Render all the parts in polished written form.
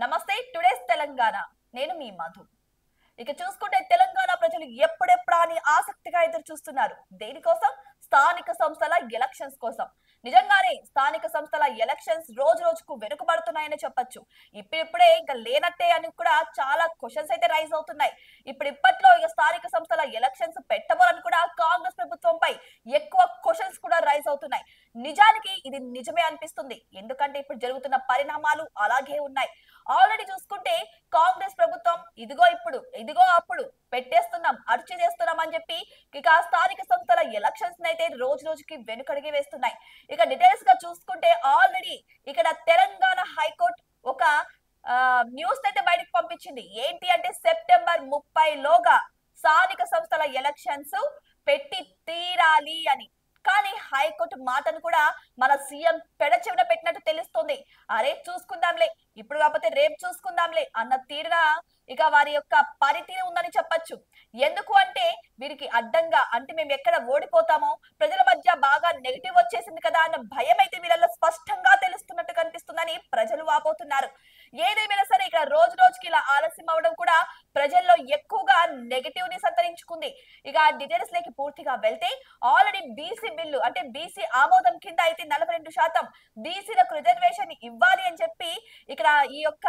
నమస్తే టుడేస్ తెలంగాణ. నేను మీ మధు. ఇక చూసుకుంటే తెలంగాణ ప్రజలు ఎప్పుడెప్పుడా అని ఆసక్తిగా ఎదురు చూస్తున్నారు. దేనికోసం? స్థానిక సంస్థల ఎలక్షన్స్ కోసం. నిజంగానే స్థానిక సంస్థల ఎలక్షన్స్ రోజు రోజుకు వెనుకబడుతున్నాయని చెప్పొచ్చు. ఇప్పుడిప్పుడే ఇంకా లేనట్టే అని కూడా చాలా క్వశ్చన్స్ అయితే రైజ్ అవుతున్నాయి. ఇప్పట్లో ఇక స్థానిక సంస్థల ఎలక్షన్స్ పెట్టబోరని కూడా కాంగ్రెస్ ప్రభుత్వంపై ఎక్కువ క్వశ్చన్స్ కూడా రైజ్ అవుతున్నాయి. నిజానికి ఇది నిజమే అనిపిస్తుంది. ఎందుకంటే ఇప్పుడు జరుగుతున్న పరిణామాలు అలాగే ఉన్నాయి. ఆల్రెడీ చూసుకుంటే కాంగ్రెస్ ప్రభుత్వం ఇదిగో అప్పుడు పెట్టేస్తున్నాం అర్చి చేస్తున్నాం అని చెప్పి ఇక స్థానిక సంస్థల ఎలక్షన్స్ అయితే రోజు రోజుకి వెనుకడిగి వేస్తున్నాయి. ఇక డీటెయిల్స్ గా చూసుకుంటే ఆల్రెడీ ఇక్కడ తెలంగాణ హైకోర్టు ఒక న్యూస్ అయితే బయటకు పంపించింది. ఏంటి అంటే సెప్టెంబర్ 30 లోగా స్థానిక సంస్థల ఎలక్షన్స్ పెట్టి తీరాలి అని. కానీ హైకోర్టు మాటను కూడా మన సీఎం పెడచెవిన పెట్టినట్టు తెలుస్తుంది. అరే చూసుకుందాంలే, ఇప్పుడు కాకపోతే రేపు చూసుకుందాంలే అన్న తీరున ఇక వారి యొక్క పరిధి ఉందని చెప్పొచ్చు. ఎందుకు అంటే వీరికి అడ్డంగా అంటే మేము ఎక్కడ ఓడిపోతామో, ప్రజల మధ్య బాగా నెగిటివ్ వచ్చేసింది కదా అన్న భయం అయితే వీళ్ళలో స్పష్టంగా తెలుస్తున్నట్టు కనిపిస్తుందని ప్రజలు వాపోతున్నారు. ఏదేమైనా సరే ఇక్కడ రోజు రోజుకి ఇలా ఆలస్యం అవడం కూడా ప్రజల్లో ఎక్కువగా నెగిటివ్ ని సంతరించుకుంది. ఇక డీటెయిల్స్ లేకి పూర్తిగా వెళ్తే ఆల్రెడీ బీసీ బిల్లు అంటే బీసీ ఆమోదం కింద అయితే 42% బీసీలకు రిజర్వేషన్ ఇవ్వాలి అని చెప్పి ఇక్కడ ఈ యొక్క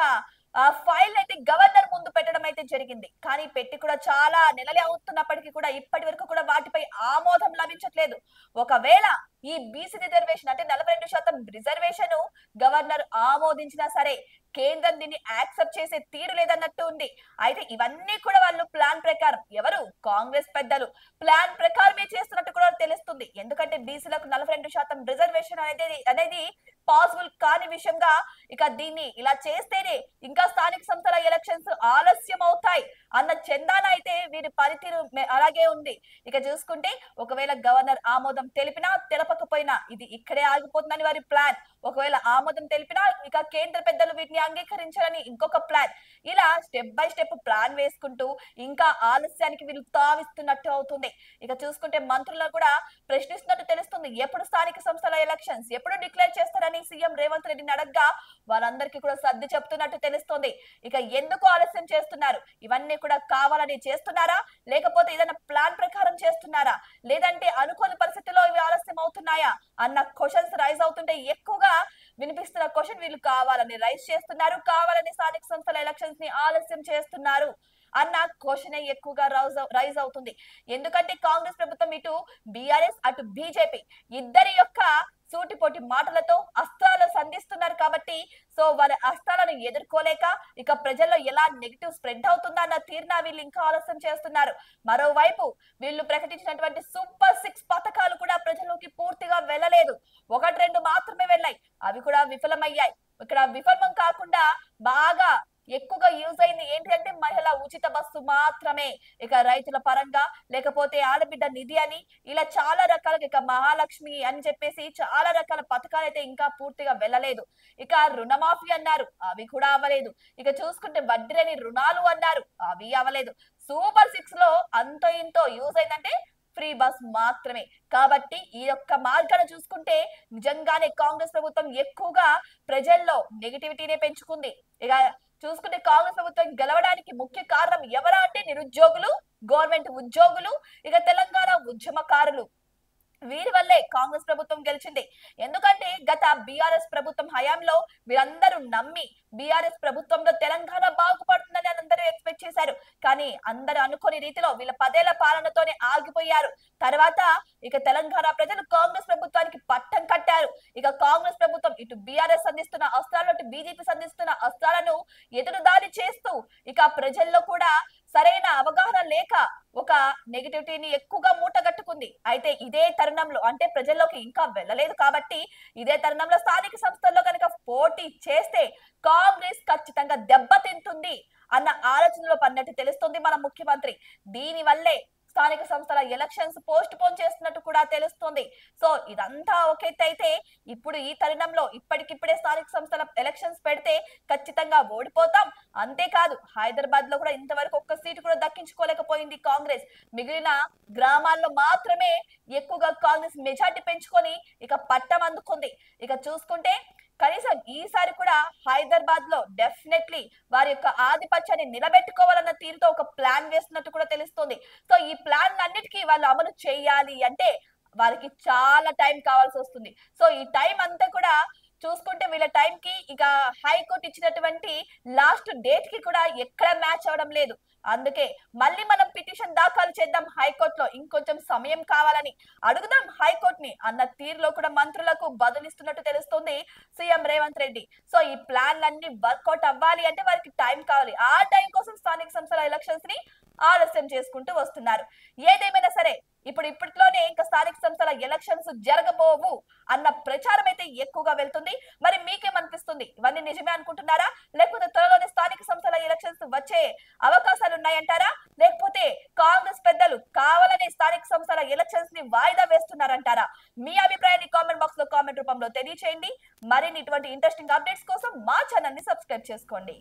ఫైల్ అయితే గవర్నర్ ముందు పెట్టడం అయితే జరిగింది. కానీ పెట్టి కూడా చాలా నెలలే అవుతున్నప్పటికీ కూడా ఇప్పటి వరకు కూడా వాటిపై ఆమోదం లభించట్లేదు. ఒకవేళ ఈ బీసీ రిజర్వేషన్ అంటే 42% రిజర్వేషన్ గవర్నర్ ఆమోదించినా సరే కేంద్రం దీన్ని యాక్సెప్ట్ చేసే తీరు లేదన్నట్టు ఉంది. అయితే ఇవన్నీ కూడా వాళ్ళు ప్లాన్ ప్రకారం ఎవరు కాంగ్రెస్ పెద్దలు ప్లాన్ ప్రకారమే చేస్తున్నట్టు కూడా తెలుస్తుంది. ఎందుకంటే బీసీలకు 42% రిజర్వేషన్ అనేది పాసిబుల్ కాని విషయంగా ఇక దీన్ని ఇలా చేస్తేనే ఇంకా స్థానిక సంస్థల ఎలక్షన్స్ ఆలస్యం అవుతాయి అన్న చందాన అయితే వీరి పనితీరు అలాగే ఉంది. ఇక చూసుకుంటే ఒకవేళ గవర్నర్ ఆమోదం తెలిపినా తెలపకపోయినా ఇది ఇక్కడే ఆగిపోతుందని వారి ప్లాన్. ఒకవేళ ఆమోదం తెలిపినా ఇక కేంద్ర పెద్దలు వీటిని అంగీకరించాలని ఇంకొక ప్లాన్. ఇలా స్టెప్ బై స్టెప్ ప్లాన్ వేసుకుంటూ ఇంకా ఆలస్యానికి వీళ్ళు తావిస్తున్నట్టు అవుతుంది. ఇక చూసుకుంటే మంత్రులను కూడా ప్రశ్నిస్తున్నట్టు తెలుస్తుంది. ఎప్పుడు స్థానిక సంస్థల ఎలక్షన్స్ ఎప్పుడు డిక్లేర్ చేస్తారని సీఎం రేవంత్ రెడ్డిని అడగ్గా వాళ్ళందరికీ కూడా సర్ది చెప్తున్నట్టు తెలుస్తుంది. ఇక ఎందుకు ఆలస్యం చేస్తున్నారు? ఇవన్నీ కూడా కావాలని చేస్తున్నారా, లేకపోతే ఏదైనా ప్లాన్ ప్రకారం చేస్తున్నారా, లేదంటే అనుకోని పరిస్థితుల్లో ఇవి ఆలస్యం అవుతున్నాయా అన్న క్వశ్చన్స్ రైజ్ అవుతుంటే ఎక్కువగా వినిపిస్తున్న క్వశ్చన్ వీళ్ళు కావాలని రైజ్ చేస్తున్నారు, కావాలని స్థానిక సంస్థల ఎలక్షన్స్ ని ఆలస్యం చేస్తున్నారు అన్న క్వశ్చన్ ఎక్కువగా రైజ్ అవుతుంది. ఎందుకంటే కాంగ్రెస్ ప్రభుత్వం ఇటు బీఆర్ఎస్ అటు బీజేపీ ఇద్దరి యొక్క సూటిపోటి మాటలతో అస్త్రాలు సంధిస్తున్నారు కాబట్టి సో వాళ్ళ అస్త్రాలను ఎదుర్కోలేక ఇక ప్రజల్లో ఎలా నెగిటివ్ స్ప్రెడ్ అవుతుందా అన్న తీరున వీళ్ళు ఇంకా ఆలస్యం చేస్తున్నారు. మరోవైపు వీళ్ళు ప్రకటించినటువంటి సూపర్ 6 పథకాలు కూడా ప్రజల్లోకి పూర్తిగా వెళ్ళలేదు. 1-2 మాత్రమే వెళ్ళాయి. అవి కూడా విఫలమయ్యాయి. ఇక్కడ విఫలం కాకుండా బాగా ఎక్కువగా యూజ్ అయింది ఏంటి అంటే మహిళా ఉచిత బస్సు మాత్రమే. ఇక రైతుల పరంగా లేకపోతే ఆడబిడ్డ నిధి అని ఇలా చాలా రకాలుగా ఇక మహాలక్ష్మి అని చెప్పేసి చాలా రకాల పథకాలు అయితే ఇంకా పూర్తిగా వెళ్ళలేదు. ఇక రుణమాఫీ అన్నారు, అవి కూడా అవ్వలేదు. ఇక చూసుకుంటే వడ్డీ లేని రుణాలు అన్నారు, అవి అవ్వలేదు. సూపర్ 6 లో అంతో ఇంతో యూజ్ అయిందంటే ఫ్రీ బస్ మాత్రమే. కాబట్టి ఈ యొక్క మార్గాన్ని చూసుకుంటే నిజంగానే కాంగ్రెస్ ప్రభుత్వం ఎక్కువగా ప్రజల్లో నెగిటివిటీనే పెంచుకుంది. ఇక చూసుకుంటే కాంగ్రెస్ ప్రభుత్వం గెలవడానికి ముఖ్య కారణం ఎవరా అంటే నిరుద్యోగులు, గవర్నమెంట్ ఉద్యోగులు, ఇక తెలంగాణ ఉద్యమకారులు. వీరి వల్లే కాంగ్రెస్ ప్రభుత్వం గెలిచింది. ఎందుకంటే గత బీఆర్ఎస్ ప్రభుత్వం హయాంలో వీరందరూ నమ్మి బీఆర్ఎస్ ప్రభుత్వంలో తెలంగాణ బాగుపడుతుందని అందరూ ఎక్స్పెక్ట్ చేశారు. కానీ అందరూ అనుకోని రీతిలో వీళ్ళ 10 ఏళ్ల పాలనతోనే ఆగిపోయారు. తర్వాత ఇక తెలంగాణ ప్రజలు కాంగ్రెస్ ప్రభుత్వానికి పట్టం కట్టారు. ఇక కాంగ్రెస్ ప్రభుత్వం ఇటు బీఆర్ఎస్ అందిస్తున్న అస్త్రాలు అటు బీజేపీ సంధిస్తున్న అస్త్రాలను ఎదురుదాడి చేస్తూ ఇక ప్రజల్లో కూడా సరైన అవగాహన లేక ఒక నెగిటివిటీని ఎక్కువగా మూటగట్టుకుంది. అయితే ఇదే తరుణంలో అంటే ప్రజల్లోకి ఇంకా వెళ్ళలేదు కాబట్టి ఇదే తరుణంలో స్థానిక సంస్థల్లో కనుక పోటీ చేస్తే కాంగ్రెస్ ఖచ్చితంగా దెబ్బతింటుంది అన్న ఆలోచనలో పడినట్టు తెలుస్తుంది మన ముఖ్యమంత్రి. దీని వల్లే స్థానిక సంస్థల ఎలక్షన్స్ పోస్ట్ పోన్ చేస్తున్నట్టు కూడా తెలుస్తుంది. సో ఇదంతా అయితే ఇప్పుడు ఈ తరుణంలో ఇప్పటికిప్పుడే స్థానిక సంస్థల ఎలక్షన్స్ పెడితే ఖచ్చితంగా ఓడిపోతాం. అంతేకాదు హైదరాబాద్ లో కూడా ఇంతవరకు ఒక్క సీటు కూడా దక్కించుకోలేకపోయింది కాంగ్రెస్. మిగిలిన గ్రామాల్లో మాత్రమే ఎక్కువగా కాంగ్రెస్ మెజార్టీ పెంచుకొని ఇక పట్టం అందుకుంది. ఇక చూసుకుంటే కనీసం ఈసారి కూడా హైదరాబాద్ లో డెఫినెట్లీ వారి యొక్క ఆధిపత్యాన్ని నిలబెట్టుకోవాలన్న తీరుతో ఒక ప్లాన్ వేస్తున్నట్టు కూడా తెలుస్తుంది. సో ఈ ప్లాన్ అన్నిటికీ వాళ్ళు అమలు చేయాలి అంటే వారికి చాలా టైం కావాల్సి వస్తుంది. సో ఈ టైం అంతా కూడా చూసుకుంటే వీళ్ళ టైం కి ఇక హైకోర్టు ఇచ్చినటువంటి లాస్ట్ డేట్ కి కూడా ఎక్కడ మ్యాచ్ అవడం లేదు. అందుకే మళ్ళీ మనం పిటిషన్ దాఖలు చేద్దాం హైకోర్టులో, ఇంకొంచెం సమయం కావాలని అడుగుదాం హైకోర్టుని అన్న తీరులో కూడా మంత్రులకు బదులిస్తున్నట్టు తెలుస్తుంది సీఎం రేవంత్ రెడ్డి. సో ఈ ప్లాన్లన్నీ వర్కౌట్ అవ్వాలి అంటే వారికి టైం కావాలి. ఆ టైం కోసం స్థానిక సంస్థల ఎలక్షన్స్ ని ఆలస్యం చేసుకుంటూ వస్తున్నారు. ఏదేమైనా సరే ఇప్పట్లోనే ఇంకా స్థానిక సంస్థల ఎలక్షన్స్ జరగబోవు అన్న ప్రచారం అయితే ఎక్కువగా వెళ్తుంది. మరి మీకేమనిపిస్తుంది? ఇవన్నీ నిజమే అనుకుంటున్నారా, లేకపోతే త్వరలోనే స్థానిక సంస్థల ఎలక్షన్స్ వచ్చే అవకాశాలు ఉన్నాయంటారా, లేకపోతే కాంగ్రెస్ పెద్దలు కావాలనే స్థానిక సంస్థల ఎలక్షన్స్ ని వాయిదా వేస్తున్నారంటారా? మీ అభిప్రాయాన్ని కామెంట్ బాక్స్ లో కామెంట్ రూపంలో తెలియచేయండి. మరిన్ని ఇటువంటి ఇంట్రెస్టింగ్ అప్డేట్స్ కోసం మా ఛానల్ ని సబ్స్క్రైబ్ చేసుకోండి.